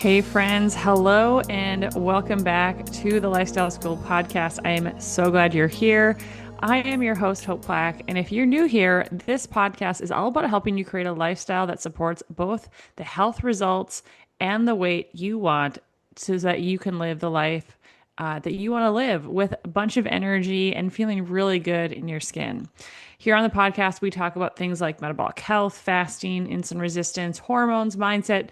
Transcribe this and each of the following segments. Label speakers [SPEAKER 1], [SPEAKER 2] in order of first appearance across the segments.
[SPEAKER 1] Hey, friends. Hello, and welcome back to the Lifestyle School podcast. I am so glad you're here. I am your host, Hope Plack. And if you're new here, this podcast is all about helping you create a lifestyle that supports both the health results and the weight you want so that you can live the life that you want to live with a bunch of energy and feeling really good in your skin. Here on the podcast, we talk about things like metabolic health, fasting, insulin resistance, hormones, mindset,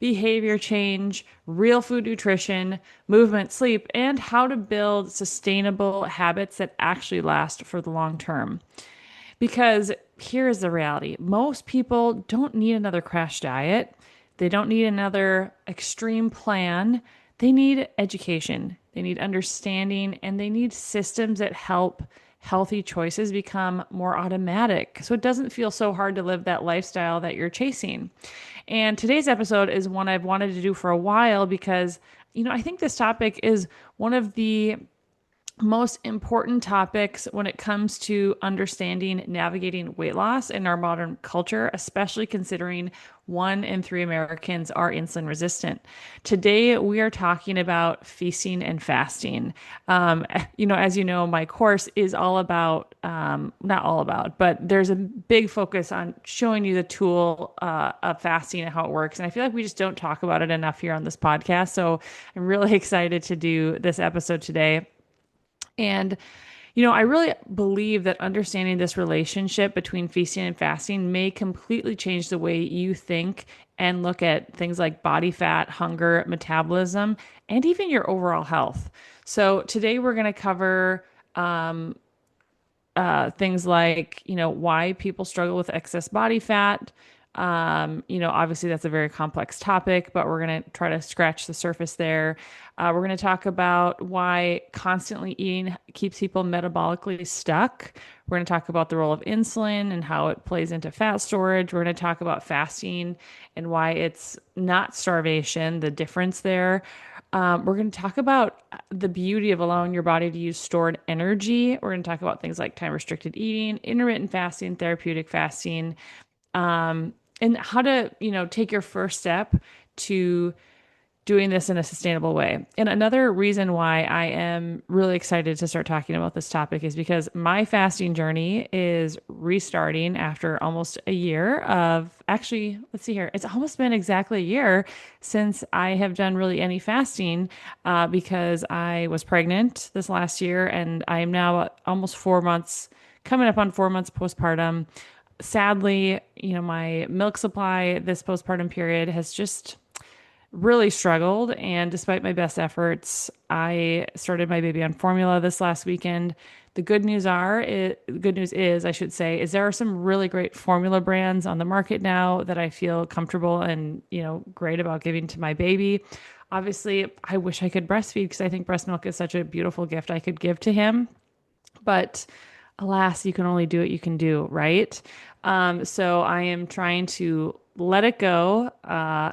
[SPEAKER 1] behavior change, real food nutrition, movement, sleep, and how to build sustainable habits that actually last for the long term. Because here is the reality: most people don't need another crash diet, they don't need another extreme plan. They need education, they need understanding, and they need systems that help healthy choices become more automatic so it doesn't feel so hard to live that lifestyle that you're chasing. And today's episode is one I've wanted to do for a while because, I think this topic is one of the most important topics when it comes to understanding navigating weight loss in our modern culture, especially considering 1 in 3 Americans are insulin resistant. Today, we are talking about feasting and fasting. As you know, my course is all about, not all about, but there's a big focus on showing you the tool of fasting and how it works. And I feel like we just don't talk about it enough here on this podcast. So I'm really excited to do this episode today. And, I really believe that understanding this relationship between feasting and fasting may completely change the way you think and look at things like body fat, hunger, metabolism, and even your overall health. So today we're going to cover things like, why people struggle with excess body fat. Obviously that's a very complex topic, but we're going to try to scratch the surface there. We're going to talk about why constantly eating keeps people metabolically stuck. We're going to talk about the role of insulin and how it plays into fat storage. We're going to talk about fasting and why it's not starvation, the difference there. We're going to talk about the beauty of allowing your body to use stored energy. We're going to talk about things like time restricted eating, intermittent fasting, therapeutic fasting, and how to, take your first step to doing this in a sustainable way. And another reason why I am really excited to start talking about this topic is because my fasting journey is restarting after almost a year of actually, let's see here. It's almost been exactly a year since I have done really any fasting because I was pregnant this last year and I am now almost 4 months, coming up on 4 months postpartum. Sadly, my milk supply this postpartum period has just really struggled. And despite my best efforts, I started my baby on formula this last weekend. The good news is, I should say, is there are some really great formula brands on the market now that I feel comfortable and, great about giving to my baby. Obviously, I wish I could breastfeed because I think breast milk is such a beautiful gift I could give to him. But alas, you can only do what you can do, right? So I am trying to let it go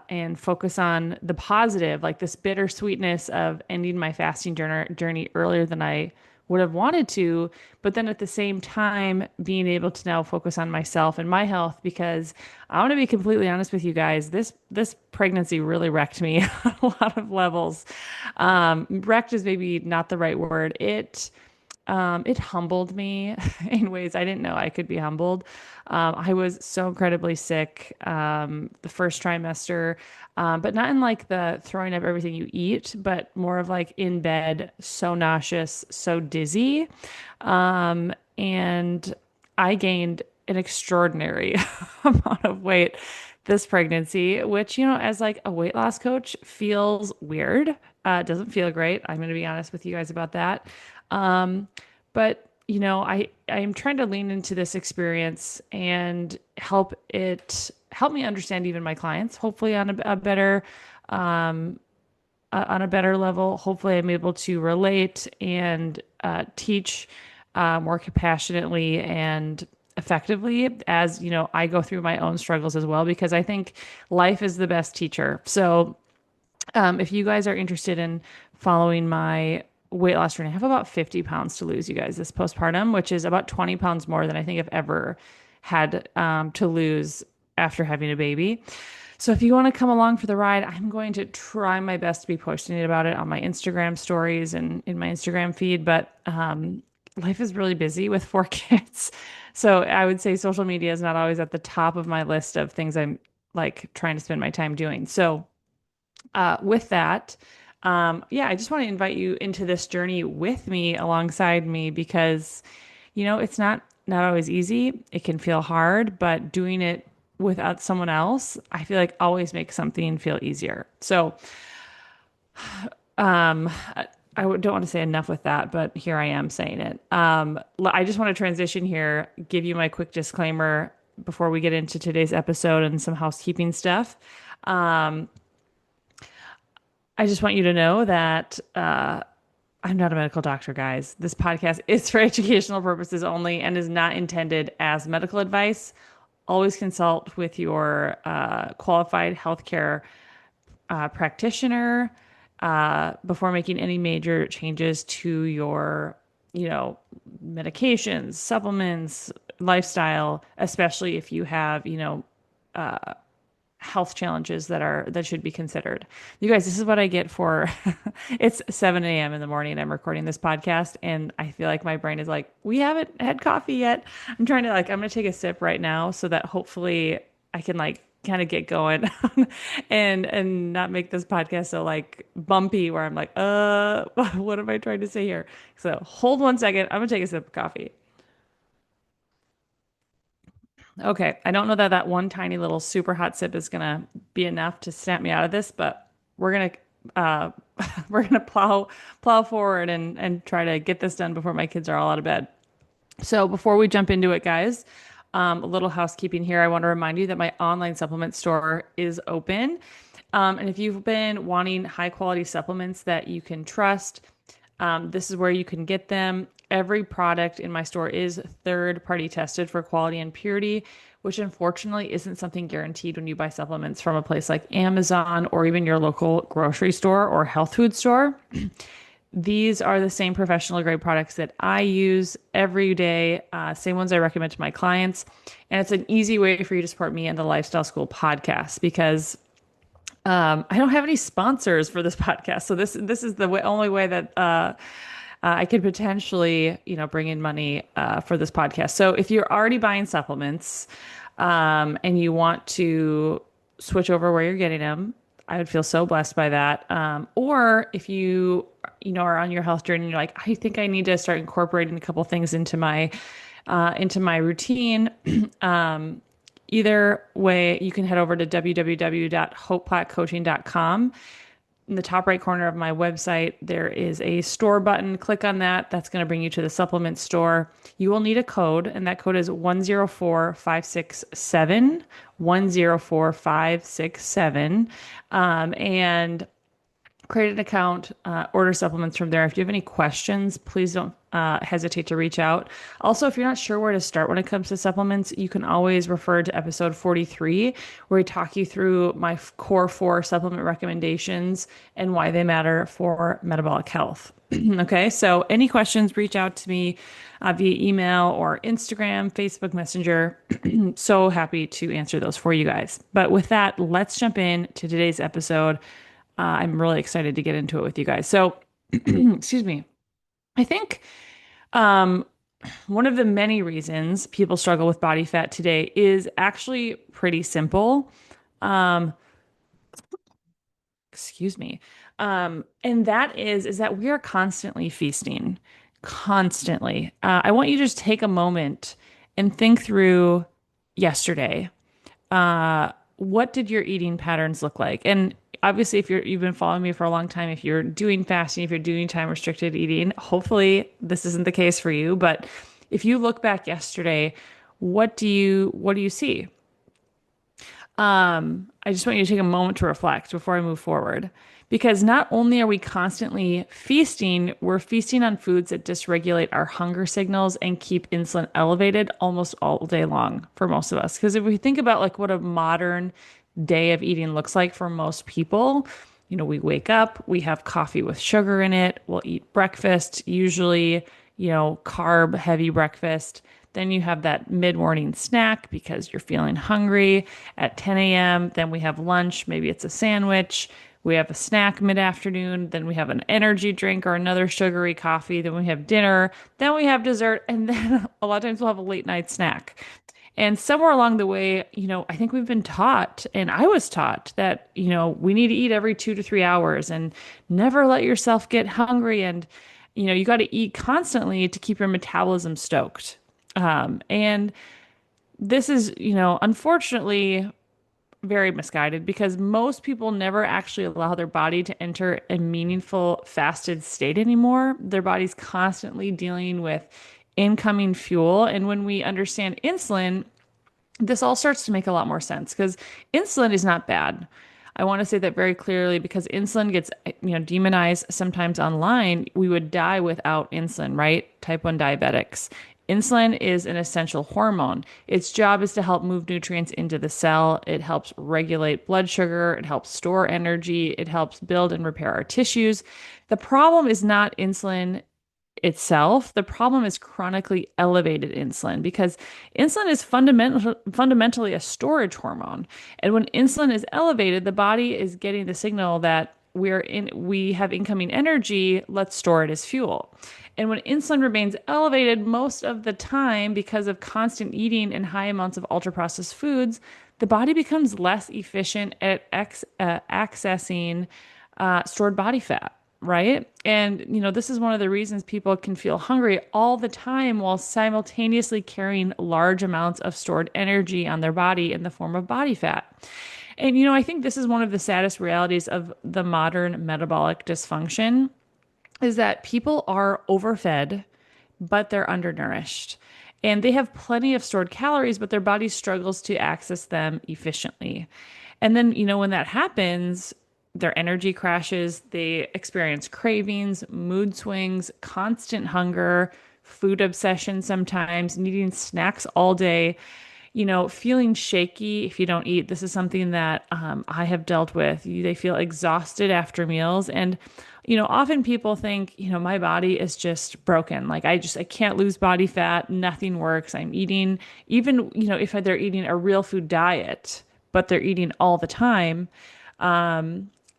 [SPEAKER 1] and focus on the positive, like this bittersweetness of ending my fasting journey earlier than I would have wanted to, but then at the same time being able to now focus on myself and my health because I want to be completely honest with you guys. This pregnancy really wrecked me on a lot of levels. Wrecked is maybe not the right word. It humbled me in ways I didn't know I could be humbled. I was so incredibly sick the first trimester, but not in like the throwing up everything you eat, but more of like in bed, so nauseous, so dizzy. And I gained an extraordinary amount of weight this pregnancy, which, as like a weight loss coach feels weird. It doesn't feel great. I'm going to be honest with you guys about that. But I am trying to lean into this experience and help me understand even my clients, hopefully on a better level. Hopefully I'm able to relate and teach more compassionately and effectively as, I go through my own struggles as well, because I think life is the best teacher. So if you guys are interested in following my weight loss journey, I have about 50 pounds to lose, you guys, this postpartum, which is about 20 pounds more than I think I've ever had to lose after having a baby. So if you want to come along for the ride, I'm going to try my best to be posting about it on my Instagram stories and in my Instagram feed. But life is really busy with four kids. So I would say social media is not always at the top of my list of things I'm like trying to spend my time doing. So with that, yeah, I just want to invite you into this journey with me, alongside me, because, it's not always easy. It can feel hard, but doing it without someone else, I feel like always makes something feel easier. So, don't want to say enough with that, but here I am saying it. I just want to transition here, give you my quick disclaimer before we get into today's episode and some housekeeping stuff. Um, I just want you to know that I'm not a medical doctor, guys. This podcast is for educational purposes only and is not intended as medical advice. Always consult with your qualified healthcare practitioner before making any major changes to your, medications, supplements, lifestyle, especially if you have, health challenges that should be considered. You guys, this is what I get for it's 7 a.m. in the morning. I'm recording this podcast and I feel like my brain is like, we haven't had coffee yet. I'm trying to I'm gonna take a sip right now so that hopefully I can kind of get going and not make this podcast so bumpy where I'm like, what am I trying to say here? So hold 1 second. I'm gonna take a sip of coffee. Okay, I don't know that that one tiny little super hot sip is gonna be enough to snap me out of this, but we're gonna uh we're gonna plow forward and try to get this done before my kids are all out of bed. So before we jump into it, guys, a little housekeeping here. I want to remind you that my online supplement store is open. And if you've been wanting high quality supplements that you can trust, this is where you can get them. Every product in my store is third party tested for quality and purity, which unfortunately isn't something guaranteed when you buy supplements from a place like Amazon or even your local grocery store or health food store. These are the same professional grade products that I use every day, same ones I recommend to my clients. And it's an easy way for you to support me and the Lifestyle School podcast because I don't have any sponsors for this podcast. So this is the only way that I could potentially, bring in money for this podcast. So if you're already buying supplements and you want to switch over where you're getting them, I would feel so blessed by that. Or if are on your health journey and you're like, I think I need to start incorporating a couple things into my routine. Either way, you can head over to www.hopeplackcoaching.com. In the top right corner of my website, there is a store button. Click on that. That's going to bring you to the supplement store. You will need a code, and that code is 104567, 104567. And create an account, order supplements from there. If you have any questions, please don't hesitate to reach out. Also, if you're not sure where to start when it comes to supplements, you can always refer to episode 43, where we talk you through my core four supplement recommendations and why they matter for metabolic health. Okay, so any questions, reach out to me via email or Instagram, Facebook Messenger. So happy to answer those for you guys. But with that, let's jump in to today's episode. I'm really excited to get into it with you guys. So, excuse me. I think one of the many reasons people struggle with body fat today is actually pretty simple. Um, excuse me. And that is that we are constantly feasting, constantly. I want you to just take a moment and think through yesterday. What did your eating patterns look like? And obviously, if you've been following me for a long time, if you're doing fasting, if you're doing time restricted eating, hopefully this isn't the case for you. But if you look back yesterday, what do you see? I just want you to take a moment to reflect before I move forward. Because not only are we constantly feasting, we're feasting on foods that dysregulate our hunger signals and keep insulin elevated almost all day long for most of us. Because if we think about what a modern day of eating looks like for most people, we wake up, we have coffee with sugar in it, we'll eat breakfast, usually, carb heavy breakfast. Then you have that mid-morning snack because you're feeling hungry at 10 a.m. Then we have lunch. Maybe it's a sandwich. We have a snack mid-afternoon. Then we have an energy drink or another sugary coffee. Then we have dinner. Then we have dessert. And then a lot of times we'll have a late night snack. And somewhere along the way, I think we've been taught, and I was taught that, we need to eat every 2 to 3 hours and never let yourself get hungry. And, you got to eat constantly to keep your metabolism stoked. And this is, unfortunately very misguided because most people never actually allow their body to enter a meaningful fasted state anymore. Their body's constantly dealing with incoming fuel. And when we understand insulin, this all starts to make a lot more sense because insulin is not bad. I want to say that very clearly because insulin gets, demonized sometimes online. We would die without insulin, right? Type 1 diabetics. Insulin is an essential hormone. Its job is to help move nutrients into the cell. It helps regulate blood sugar. It helps store energy. It helps build and repair our tissues. The problem is not insulin itself. The problem is chronically elevated insulin because insulin is fundamentally a storage hormone. And when insulin is elevated, the body is getting the signal that we have incoming energy, let's store it as fuel. And when insulin remains elevated most of the time because of constant eating and high amounts of ultra processed foods, the body becomes less efficient at accessing stored body fat. Right. And, this is one of the reasons people can feel hungry all the time while simultaneously carrying large amounts of stored energy on their body in the form of body fat. And, I think this is one of the saddest realities of the modern metabolic dysfunction is that people are overfed, but they're undernourished. And they have plenty of stored calories, but their body struggles to access them efficiently. And then, when that happens, their energy crashes, they experience cravings, mood swings, constant hunger, food obsession sometimes, needing snacks all day, feeling shaky if you don't eat. This is something that I have dealt with. They feel exhausted after meals. And, often people think, my body is just broken. Like I can't lose body fat. Nothing works. I'm eating, even, if they're eating a real food diet, but they're eating all the time.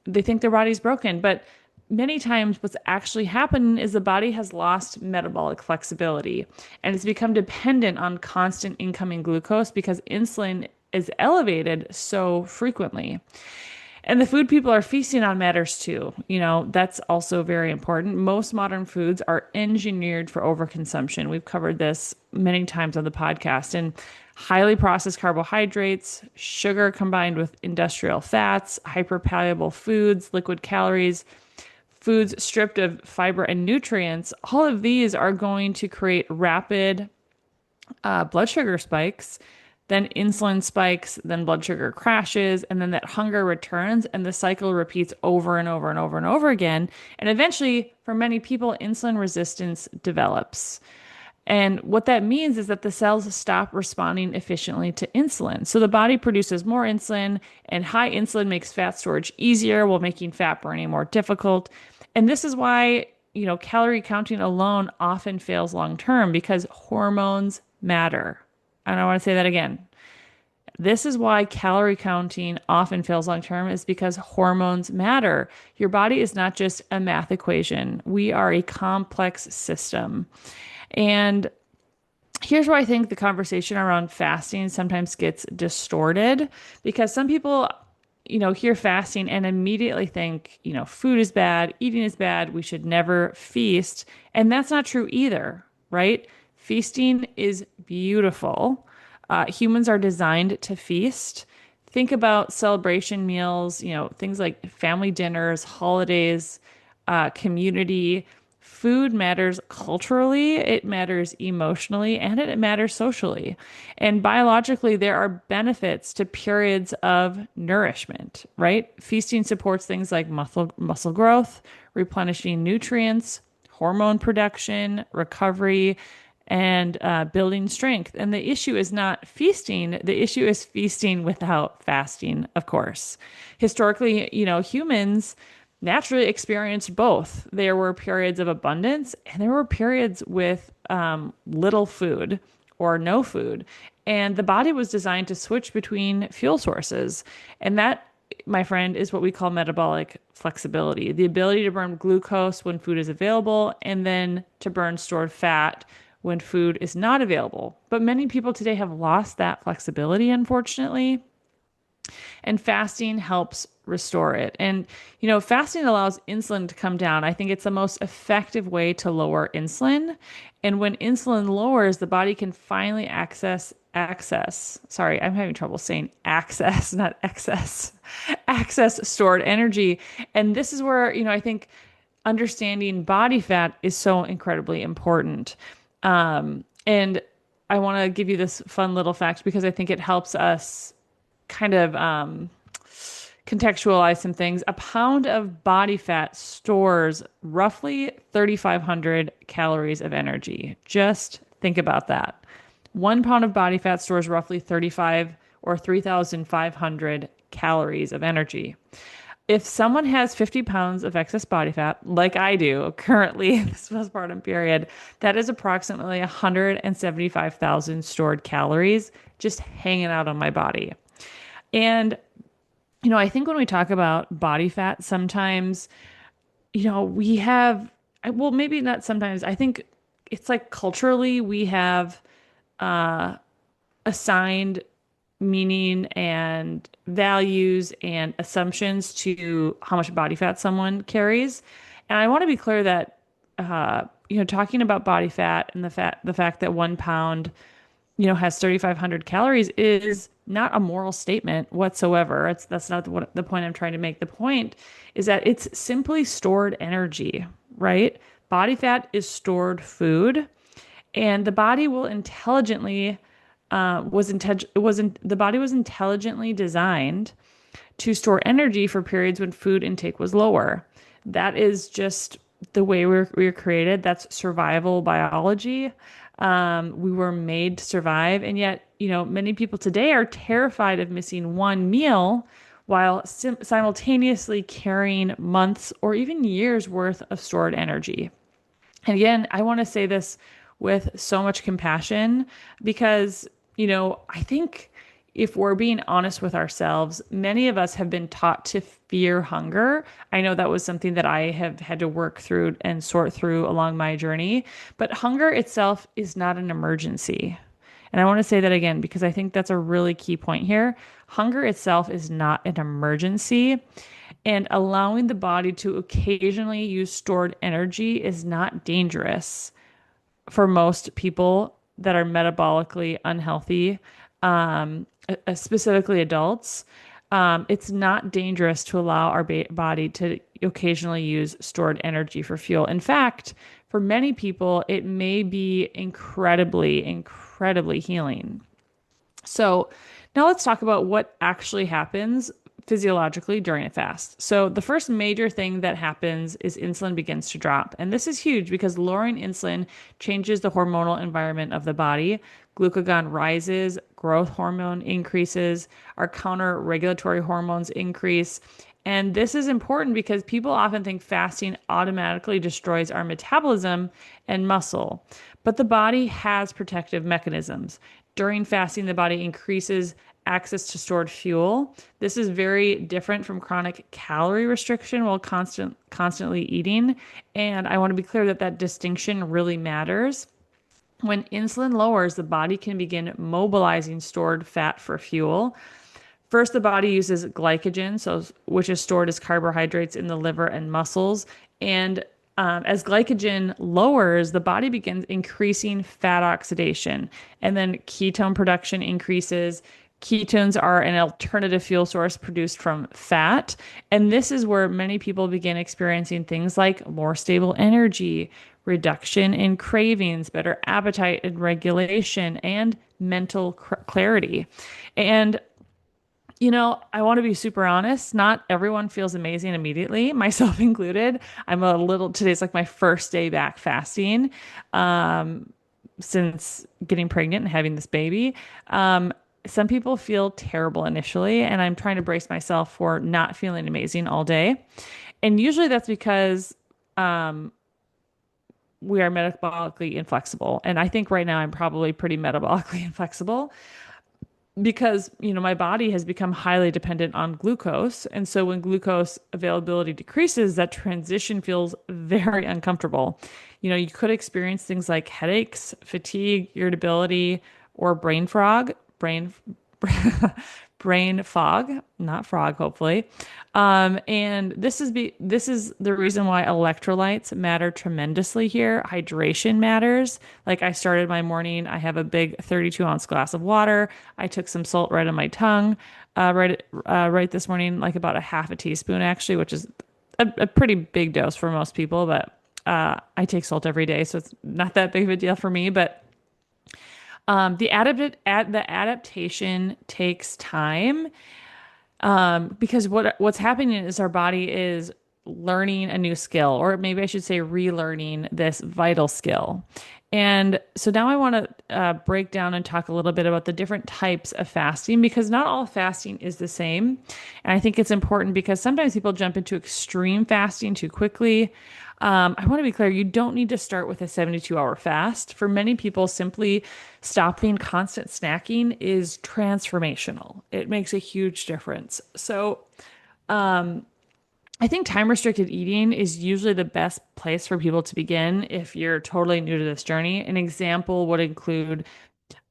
[SPEAKER 1] They think their body's broken, but many times what's actually happened is the body has lost metabolic flexibility and it's become dependent on constant incoming glucose because insulin is elevated so frequently. And the food people are feasting on matters too. That's also very important. Most modern foods are engineered for overconsumption. We've covered this many times on the podcast. And highly processed carbohydrates, sugar combined with industrial fats, hyperpalatable foods, liquid calories, foods stripped of fiber and nutrients, all of these are going to create rapid blood sugar spikes, then insulin spikes, then blood sugar crashes, and then that hunger returns, and the cycle repeats over and over and over and over again. And eventually, for many people, insulin resistance develops. And what that means is that the cells stop responding efficiently to insulin. So the body produces more insulin, and high insulin makes fat storage easier while making fat burning more difficult. And this is why, calorie counting alone often fails long term because hormones matter. And I want to say that again. This is why calorie counting often fails long term is because hormones matter. Your body is not just a math equation. We are a complex system. And here's where I think the conversation around fasting sometimes gets distorted because some people, hear fasting and immediately think, food is bad, eating is bad, we should never feast. And that's not true either, right? Feasting is beautiful. Humans are designed to feast. Think about celebration meals, things like family dinners, holidays, community. Food matters culturally, it matters emotionally, and it matters socially. And biologically, there are benefits to periods of nourishment, right? Feasting supports things like muscle growth, replenishing nutrients, hormone production, recovery, and building strength. And the issue is not feasting. The issue is feasting without fasting, of course. Historically, humans naturally experienced both. There were periods of abundance and there were periods with little food or no food. And the body was designed to switch between fuel sources. And that, my friend, is what we call metabolic flexibility, the ability to burn glucose when food is available and then to burn stored fat when food is not available. But many people today have lost that flexibility, unfortunately, and fasting helps restore it. And, fasting allows insulin to come down. I think it's the most effective way to lower insulin. And when insulin lowers, the body can finally access. Sorry, I'm having trouble saying access, not excess, access stored energy. And this is where, I think understanding body fat is so incredibly important. And I want to give you this fun little fact because I think it helps us kind of contextualize some things. A pound of body fat stores roughly 3,500 calories of energy. Just think about that. 1 pound of body fat stores roughly 35 or 3,500 calories of energy. If someone has 50 pounds of excess body fat, like I do currently in this postpartum period, that is approximately 175,000 stored calories just hanging out on my body. And, I think when we talk about body fat, sometimes, we have, well, maybe not sometimes, I think it's like culturally we have assigned meaning and values and assumptions to how much body fat someone carries. And I want to be clear that, talking about body fat and the fact that 1 pound has 3,500 calories is not a moral statement whatsoever. That's not the point I'm trying to make. The point is that it's simply stored energy, right? Body fat is stored food, and the body will intelligently the body was intelligently designed to store energy for periods when food intake was lower. That is just the way we were created. That's survival biology. We were made to survive. And yet, many people today are terrified of missing one meal while simultaneously carrying months or even years worth of stored energy. And again, I want to say this with so much compassion because, I think if we're being honest with ourselves, many of us have been taught to fear hunger. I know that was something that I have had to work through and sort through along my journey, but hunger itself is not an emergency. And I want to say that again because I think that's a really key point here. Hunger itself is not an emergency, and allowing the body to occasionally use stored energy is not dangerous for most people that are metabolically unhealthy, specifically adults. It's not dangerous to allow our body to occasionally use stored energy for fuel. In fact, for many people, it may be incredibly, incredibly healing. So now let's talk about what actually happens physiologically during a fast. So the first major thing that happens is insulin begins to drop. And this is huge because lowering insulin changes the hormonal environment of the body. Glucagon rises, growth hormone increases, our counter regulatory hormones increase. And this is important because people often think fasting automatically destroys our metabolism and muscle. But the body has protective mechanisms. During fasting, the body increases access to stored fuel. This is very different from chronic calorie restriction while constantly eating. And I want to be clear that that distinction really matters. When insulin lowers, the body can begin mobilizing stored fat for fuel. First, the body uses glycogen, which is stored as carbohydrates in the liver and muscles. And as glycogen lowers, the body begins increasing fat oxidation, and then ketone production increases. Ketones are an alternative fuel source produced from fat. And this is where many people begin experiencing things like more stable energy, reduction in cravings, better appetite and regulation, and mental clarity. And I want to be super honest. Not everyone feels amazing immediately, myself included. Today's like my first day back fasting since getting pregnant and having this baby. Some people feel terrible initially, and I'm trying to brace myself for not feeling amazing all day. And usually that's because we are metabolically inflexible. And I think right now I'm probably pretty metabolically inflexible because, my body has become highly dependent on glucose. And so when glucose availability decreases, that transition feels very uncomfortable. You could experience things like headaches, fatigue, irritability, or brain fog, not frog, hopefully. And this is the reason why electrolytes matter tremendously here. Hydration matters. Like I started my morning, I have a big 32-ounce glass of water. I took some salt right on my tongue, right this morning, like about a half a teaspoon actually, which is a pretty big dose for most people, but I take salt every day, so it's not that big of a deal for me. But the adaptation takes time because what's happening is our body is learning a new skill, or maybe I should say relearning this vital skill. And so now I want to break down and talk a little bit about the different types of fasting because not all fasting is the same. And I think it's important because sometimes people jump into extreme fasting too quickly. I want to be clear, you don't need to start with a 72-hour fast. For many people, simply stopping constant snacking is transformational. It makes a huge difference. So, I think time restricted eating is usually the best place for people to begin if you're totally new to this journey. An example would include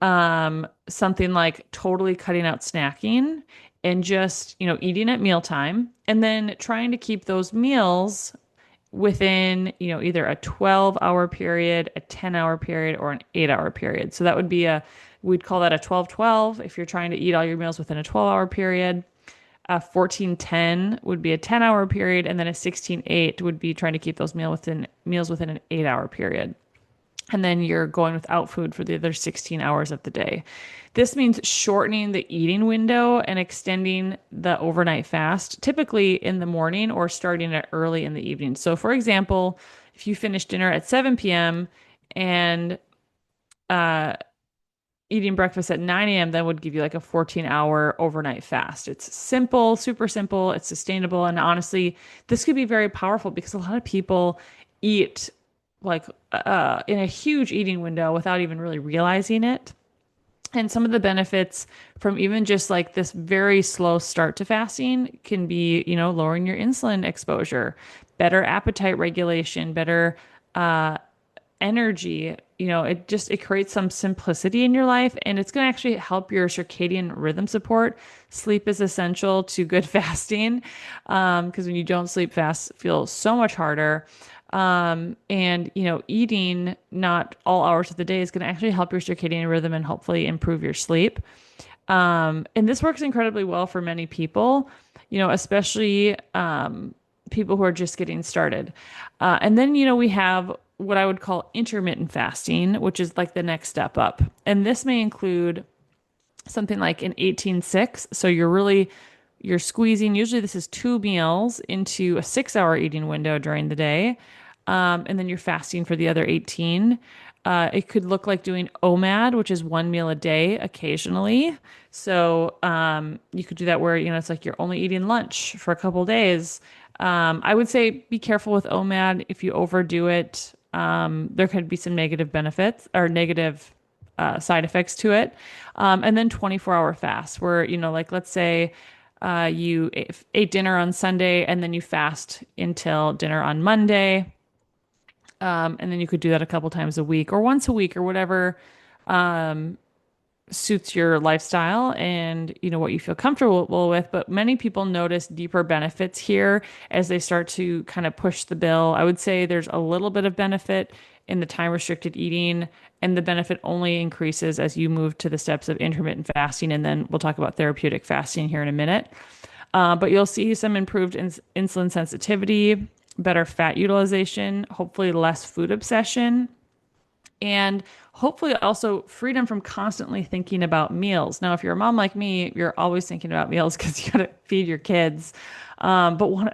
[SPEAKER 1] something like totally cutting out snacking and just, eating at mealtime and then trying to keep those meals within, either a 12-hour period, a 10-hour period, or an 8-hour period. So that would be we'd call that a 12-12 if you're trying to eat all your meals within a 12-hour period. A 14-10 would be a 10-hour period, and then a 16-8 would be trying to keep those meals within an 8-hour period. And then you're going without food for the other 16 hours of the day. This means shortening the eating window and extending the overnight fast, typically in the morning or starting it early in the evening. So, for example, if you finish dinner at 7 p.m. and eating breakfast at 9 a.m., that would give you like a 14-hour overnight fast. It's simple, super simple, it's sustainable. And honestly, this could be very powerful because a lot of people eat like in a huge eating window without even really realizing it. And some of the benefits from even just like this very slow start to fasting can be, lowering your insulin exposure, better appetite regulation, better energy. It creates some simplicity in your life and it's going to actually help your circadian rhythm support. Sleep is essential to good fasting because when you don't sleep, fast feels so much harder. And eating not all hours of the day is going to actually help your circadian rhythm and hopefully improve your sleep. And this works incredibly well for many people, especially people who are just getting started. And then, we have what I would call intermittent fasting, which is like the next step up. And this may include something like an 18-6. So you're squeezing, usually this is 2 meals into a 6-hour eating window during the day. And then you're fasting for the other 18. It could look like doing OMAD, which is 1 meal a day occasionally. So you could do that where, it's like you're only eating lunch for a couple days. I would say be careful with OMAD. If you overdo it, there could be some negative benefits or negative side effects to it. And then 24-hour fast where, like let's say you ate dinner on Sunday and then you fast until dinner on Monday. And then you could do that a couple times a week or once a week or whatever suits your lifestyle and what you feel comfortable with. But many people notice deeper benefits here as they start to kind of push the bill. I would say there's a little bit of benefit in the time restricted eating, and the benefit only increases as you move to the steps of intermittent fasting. And then we'll talk about therapeutic fasting here in a minute. But you'll see some improved insulin sensitivity, better fat utilization, hopefully less food obsession, and hopefully also freedom from constantly thinking about meals. Now, if you're a mom like me, you're always thinking about meals because you got to feed your kids. But one of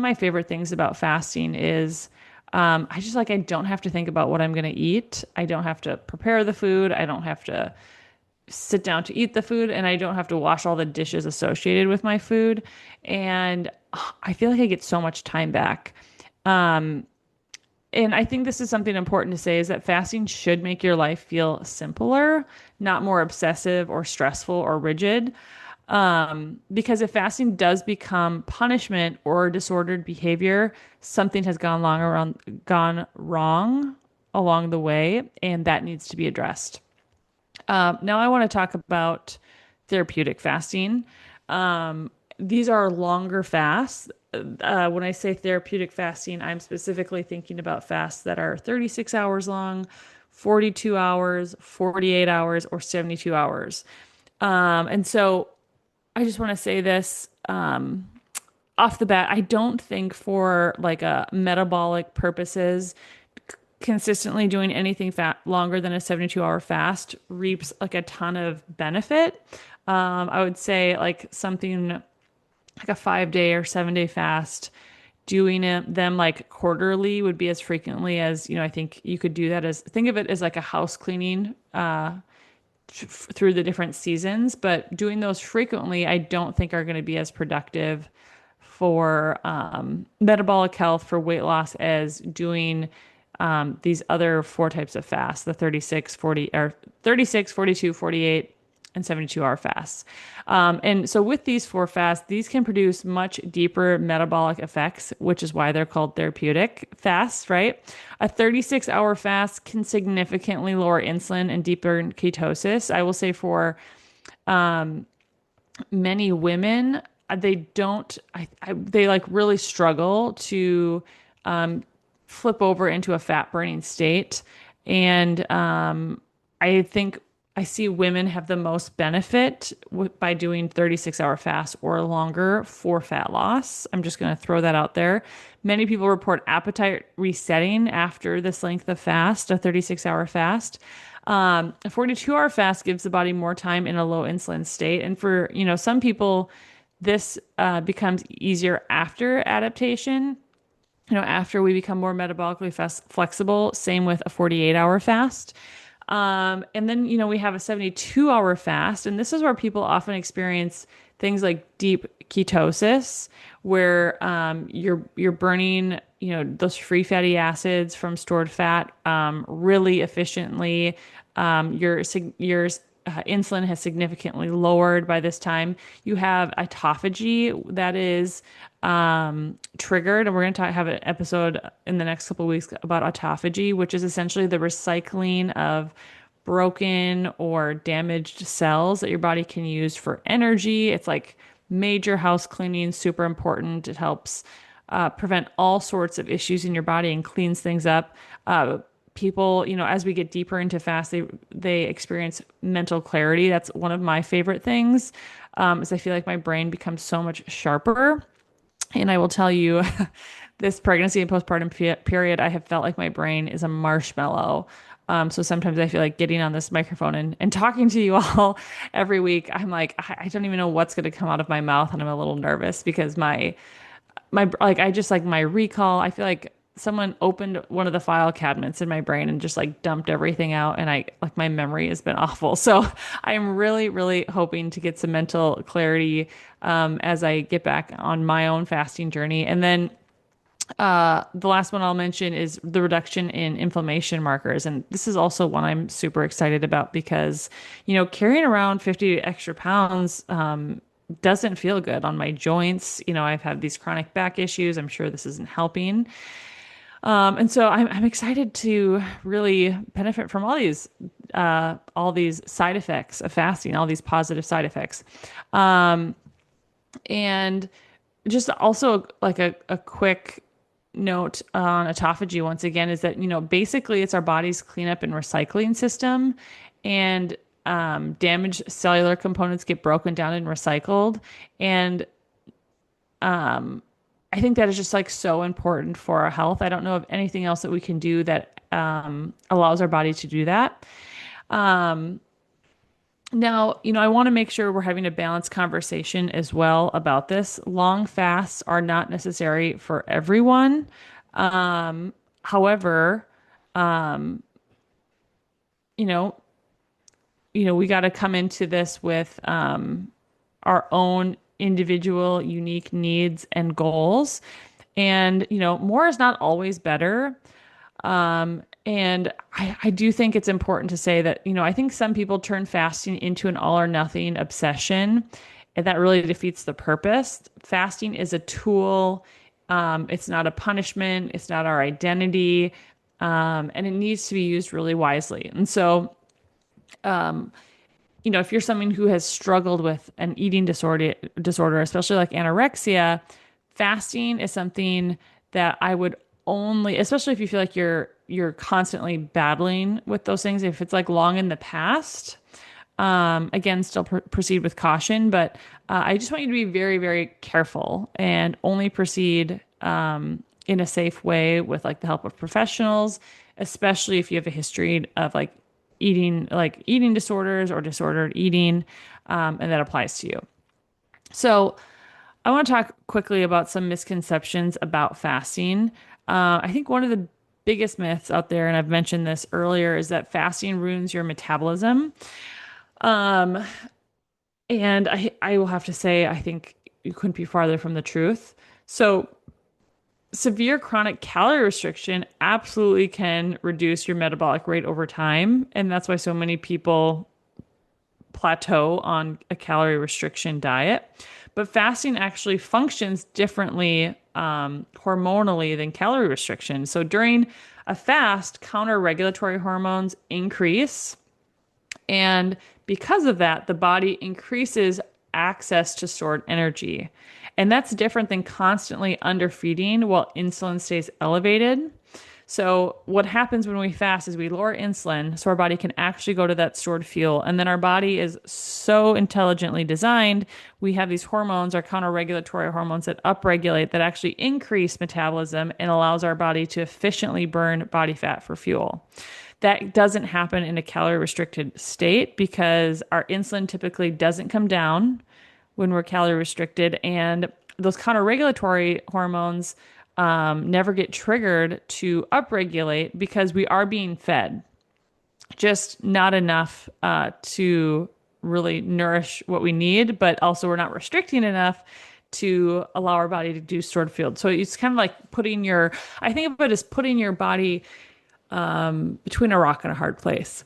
[SPEAKER 1] my favorite things about fasting is I don't have to think about what I'm going to eat. I don't have to prepare the food. I don't have to sit down to eat the food and I don't have to wash all the dishes associated with my food. And I feel like I get so much time back. And I think this is something important to say is that fasting should make your life feel simpler, not more obsessive or stressful or rigid. Because if fasting does become punishment or disordered behavior, something has gone wrong along the way, and that needs to be addressed. Now I want to talk about therapeutic fasting. These are longer fasts. When I say therapeutic fasting, I'm specifically thinking about fasts that are 36 hours long, 42 hours, 48 hours, or 72 hours. And so I just want to say this off the bat. I don't think for like a metabolic purposes, consistently doing anything fat longer than a 72-hour fast reaps like a ton of benefit. I would say like something like a 5 day or 7 day fast, doing them like quarterly would be as frequently as, I think you could do that as think of it as like a house cleaning through the different seasons, but doing those frequently, I don't think are going to be as productive for metabolic health for weight loss as doing these other four types of fasts, the 36, 40, or 36, 42, 48, and 72-hour fasts. And so with these four fasts, these can produce much deeper metabolic effects, which is why they're called therapeutic fasts, right? A 36-hour fast can significantly lower insulin and deepen ketosis. I will say for many women, they don't, they like really struggle to flip over into a fat burning state. And I think I see women have the most benefit by doing 36-hour fasts or longer for fat loss. I'm just going to throw that out there. Many people report appetite resetting after this length of fast, a 36-hour fast. A 42-hour fast gives the body more time in a low insulin state. And for, some people, this becomes easier after adaptation, after we become more metabolically flexible. Same with a 48-hour fast. And then, we have a 72-hour fast. And this is where people often experience things like deep ketosis, where you're burning, those free fatty acids from stored fat really efficiently. Your insulin has significantly lowered by this time. You have autophagy that is triggered, and we're going to have an episode in the next couple of weeks about autophagy, which is essentially the recycling of broken or damaged cells that your body can use for energy. It's like major house cleaning, super important. It helps prevent all sorts of issues in your body and cleans things up. People, as we get deeper into fast, they experience mental clarity. That's one of my favorite things, is I feel like my brain becomes so much sharper. And I will tell you, this pregnancy and postpartum period, I have felt like my brain is a marshmallow. So sometimes I feel like getting on this microphone and talking to you all every week, I'm like, I don't even know what's going to come out of my mouth. And I'm a little nervous because I just like my recall, I feel like someone opened one of the file cabinets in my brain and just like dumped everything out. And my memory has been awful. So I'm really, really hoping to get some mental clarity as I get back on my own fasting journey. And then the last one I'll mention is the reduction in inflammation markers. And this is also one I'm super excited about because, carrying around 50 extra pounds doesn't feel good on my joints. I've had these chronic back issues. I'm sure this isn't helping. And so I'm excited to really benefit from all these side effects of fasting, all these positive side effects. And just also like a quick note on autophagy once again is that, basically it's our body's cleanup and recycling system, and damaged cellular components get broken down and recycled. And I think that is just like so important for our health. I don't know of anything else that we can do that allows our body to do that. Now, I want to make sure we're having a balanced conversation as well about this. Long fasts are not necessary for everyone. However, you know, we got to come into this with our own individual unique needs and goals. And, more is not always better. And I do think it's important to say that, I think some people turn fasting into an all or nothing obsession, and that really defeats the purpose. Fasting is a tool. It's not a punishment. It's not our identity. And it needs to be used really wisely. And so, if you're someone who has struggled with an eating disorder, especially like anorexia, fasting is something that I would only, especially if you feel like you're constantly battling with those things, if it's like long in the past, again, still proceed with caution, but I just want you to be very, very careful and only proceed in a safe way with like the help of professionals, especially if you have a history of eating disorders or disordered eating, and that applies to you. So I want to talk quickly about some misconceptions about fasting. I think one of the biggest myths out there, and I've mentioned this earlier, is that fasting ruins your metabolism. Um, and I will have to say, I think you couldn't be farther from the truth. So severe chronic calorie restriction absolutely can reduce your metabolic rate over time. And that's why so many people plateau on a calorie restriction diet. But fasting actually functions differently hormonally than calorie restriction. So during a fast, counter-regulatory hormones increase. And because of that, the body increases access to stored energy. And that's different than constantly underfeeding while insulin stays elevated. So what happens when we fast is we lower insulin so our body can actually go to that stored fuel. And then our body is so intelligently designed. We have these hormones, our counter-regulatory hormones that upregulate, that actually increase metabolism and allows our body to efficiently burn body fat for fuel. That doesn't happen in a calorie restricted state because our insulin typically doesn't come down when we're calorie restricted, and those counter-regulatory hormones never get triggered to upregulate because we are being fed, just not enough to really nourish what we need, but also we're not restricting enough to allow our body to do stored fuel. So it's kind of like I think of it as putting your body between a rock and a hard place.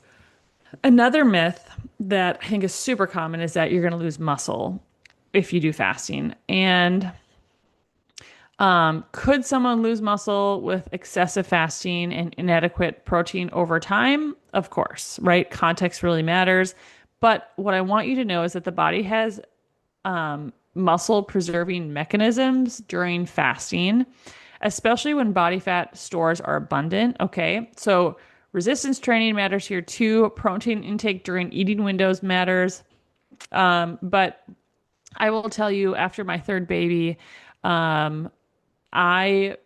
[SPEAKER 1] Another myth that I think is super common is that you're going to lose muscle if you do fasting. And could someone lose muscle with excessive fasting and inadequate protein over time? Of course, right? Context really matters. But what I want you to know is that the body has muscle preserving mechanisms during fasting, especially when body fat stores are abundant. Okay. So resistance training matters here too. Protein intake during eating windows matters. But I will tell you, after my third baby, I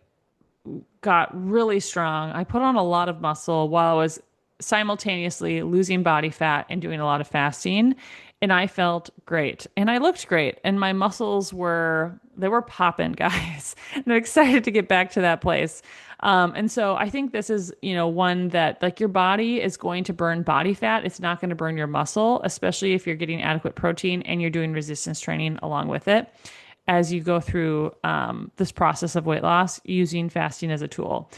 [SPEAKER 1] got really strong. I put on a lot of muscle while I was simultaneously losing body fat and doing a lot of fasting. And I felt great and I looked great and my muscles they were popping, guys. And I'm excited to get back to that place. And so I think this is, one that like your body is going to burn body fat. It's not going to burn your muscle, especially if you're getting adequate protein and you're doing resistance training along with it as you go through this process of weight loss using fasting as a tool.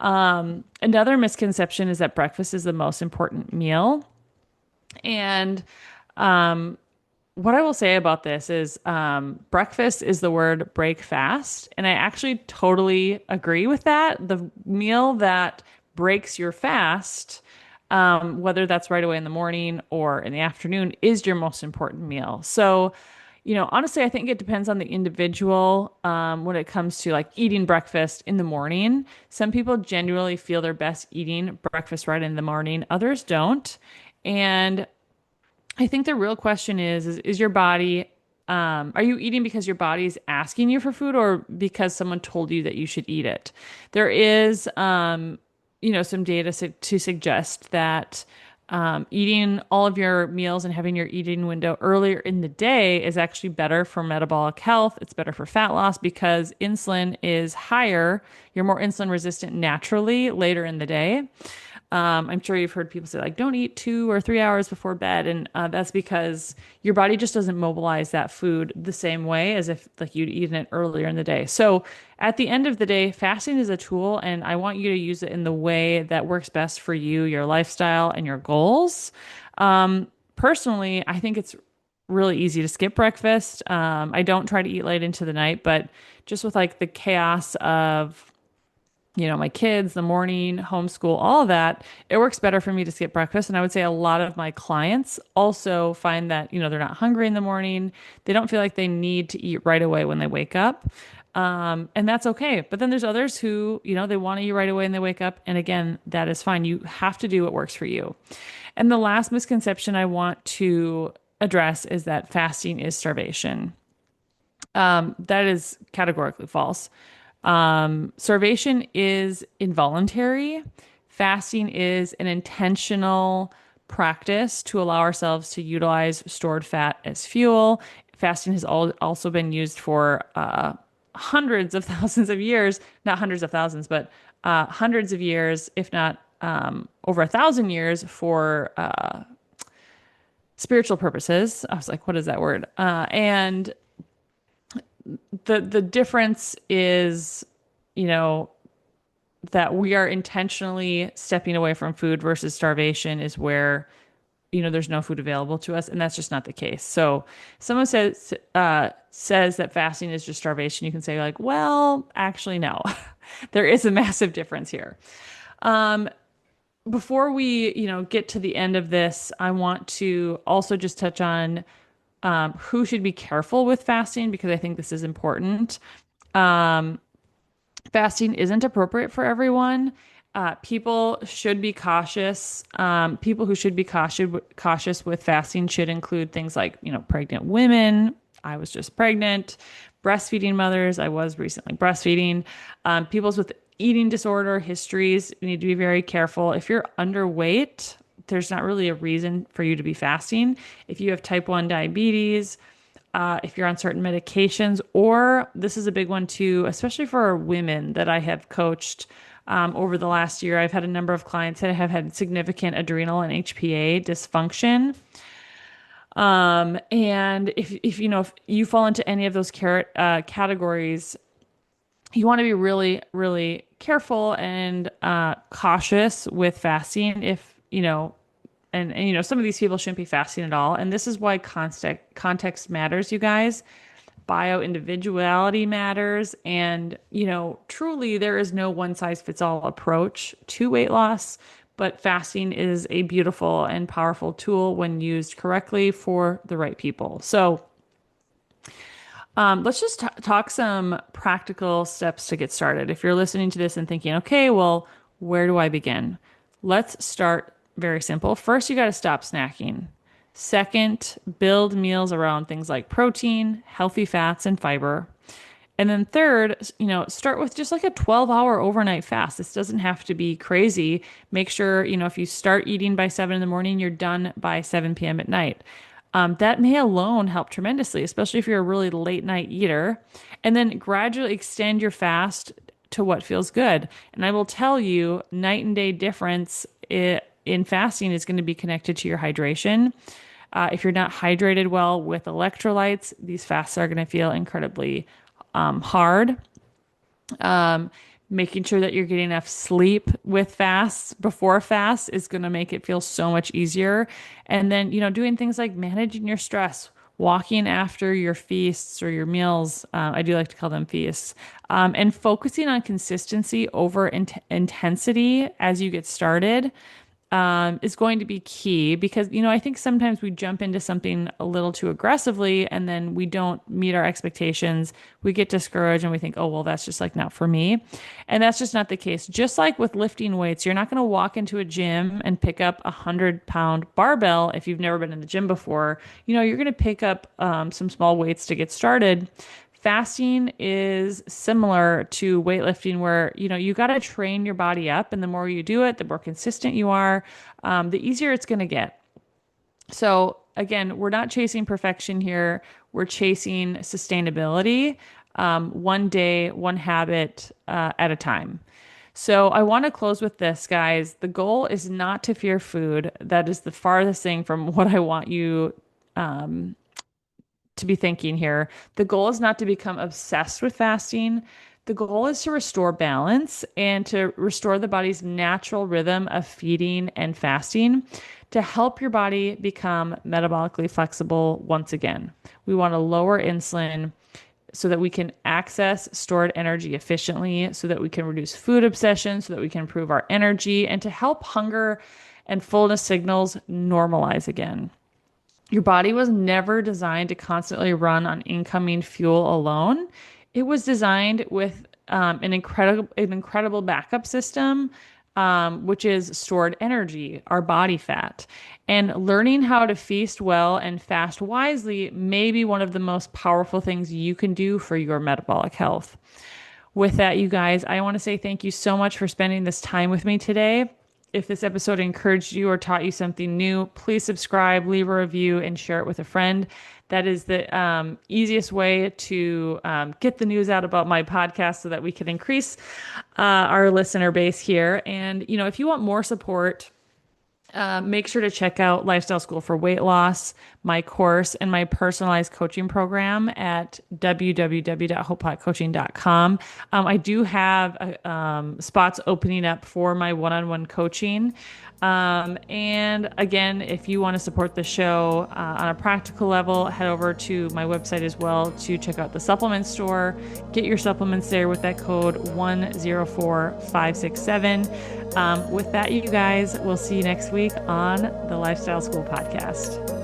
[SPEAKER 1] Another misconception is that breakfast is the most important meal. And what I will say about this is breakfast is the word break fast. And I actually totally agree with that. The meal that breaks your fast, whether that's right away in the morning or in the afternoon, is your most important meal. So, honestly, I think it depends on the individual when it comes to like eating breakfast in the morning. Some people genuinely feel their best eating breakfast right in the morning, others don't. And I think the real question is your body, are you eating because your body is asking you for food or because someone told you that you should eat it? There is, some data to suggest that eating all of your meals and having your eating window earlier in the day is actually better for metabolic health. It's better for fat loss because insulin is higher. You're more insulin resistant naturally later in the day. I'm sure you've heard people say like, don't eat 2 or 3 hours before bed. And that's because your body just doesn't mobilize that food the same way as if like you'd eaten it earlier in the day. So at the end of the day, fasting is a tool and I want you to use it in the way that works best for you, your lifestyle and your goals. Personally, I think it's really easy to skip breakfast. I don't try to eat late into the night, but just with like the chaos of my kids, the morning, homeschool, all of that, it works better for me to skip breakfast. And I would say a lot of my clients also find that, they're not hungry in the morning. They don't feel like they need to eat right away when they wake up. And that's okay. But then there's others who, they want to eat right away when they wake up. And again, that is fine. You have to do what works for you. And the last misconception I want to address is that fasting is starvation. That is categorically false. Starvation is involuntary. Fasting is an intentional practice to allow ourselves to utilize stored fat as fuel. Fasting has also been used for hundreds of thousands of years, not hundreds of thousands, but hundreds of years, if not over 1,000 years for spiritual purposes. I was like, what is that word? And the difference is, you know, that we are intentionally stepping away from food versus starvation is where, there's no food available to us, and that's just not the case. So someone says that fasting is just starvation. You can say like, well, actually, no. There is a massive difference here. Before we, get to the end of this, I want to also just touch on who should be careful with fasting because I think this is important. Fasting isn't appropriate for everyone. People should be cautious. People who should be cautious with fasting should include things like, pregnant women. I was just pregnant. Breastfeeding mothers. I was recently breastfeeding. People with eating disorder histories need to be very careful. If you're underweight, there's not really a reason for you to be fasting. If you have type 1 diabetes, if you're on certain medications, or this is a big one too, especially for women that I have coached over the last year. I've had a number of clients that have had significant adrenal and HPA dysfunction. And if you fall into any of those categories, you want to be really, really careful and cautious with fasting. If and some of these people shouldn't be fasting at all. And this is why context matters, you guys. Bio individuality matters. And, truly there is no one size fits all approach to weight loss, but fasting is a beautiful and powerful tool when used correctly for the right people. So, let's just talk some practical steps to get started. If you're listening to this and thinking, okay, well, where do I begin? Let's start very simple. First, you got to stop snacking. Second, build meals around things like protein, healthy fats, and fiber. And then third, start with just like a 12-hour overnight fast. This doesn't have to be crazy. Make sure, if you start eating by 7 in the morning, you're done by 7 p.m. at night. That may alone help tremendously, especially if you're a really late night eater. And then gradually extend your fast to what feels good. And I will tell you, night and day difference in fasting is going to be connected to your hydration. If you're not hydrated well with electrolytes, these fasts are going to feel incredibly hard. Making sure that you're getting enough sleep with fasts before fasts is going to make it feel so much easier. And then, doing things like managing your stress, walking after your feasts or your meals. I do like to call them feasts. And focusing on consistency over intensity as you get started is going to be key because, I think sometimes we jump into something a little too aggressively and then we don't meet our expectations. We get discouraged and we think, oh, well, that's just like not for me. And that's just not the case. Just like with lifting weights, you're not going to walk into a gym and pick up 100-pound barbell if you've never been in the gym before. You're going to pick up some small weights to get started. Fasting is similar to weightlifting where, you got to train your body up. And the more you do it, the more consistent you are, the easier it's going to get. So again, we're not chasing perfection here. We're chasing sustainability, one day, one habit at a time. So I want to close with this, guys. The goal is not to fear food. That is the farthest thing from what I want you to be thinking here. The goal is not to become obsessed with fasting. The goal is to restore balance and to restore the body's natural rhythm of feeding and fasting to help your body become metabolically flexible once again. We want to lower insulin so that we can access stored energy efficiently, so that we can reduce food obsession, so that we can improve our energy, and to help hunger and fullness signals normalize again. Your body was never designed to constantly run on incoming fuel alone. It was designed with an incredible backup system, which is stored energy, our body fat. And learning how to feast well and fast wisely may be one of the most powerful things you can do for your metabolic health. With that, you guys, I want to say thank you so much for spending this time with me today. If this episode encouraged you or taught you something new, please subscribe, leave a review, and share it with a friend. That is the easiest way to get the news out about my podcast so that we can increase our listener base here. And, if you want more support, make sure to check out Lifestyle School for Weight Loss, my course, and my personalized coaching program at www.hopepotcoaching.com. I do have spots opening up for my one-on-one coaching. And again, if you want to support the show on a practical level, head over to my website as well to check out the supplement store. Get your supplements there with that code 104567. With that, you guys, we'll see you next week on the Lifestyle School podcast.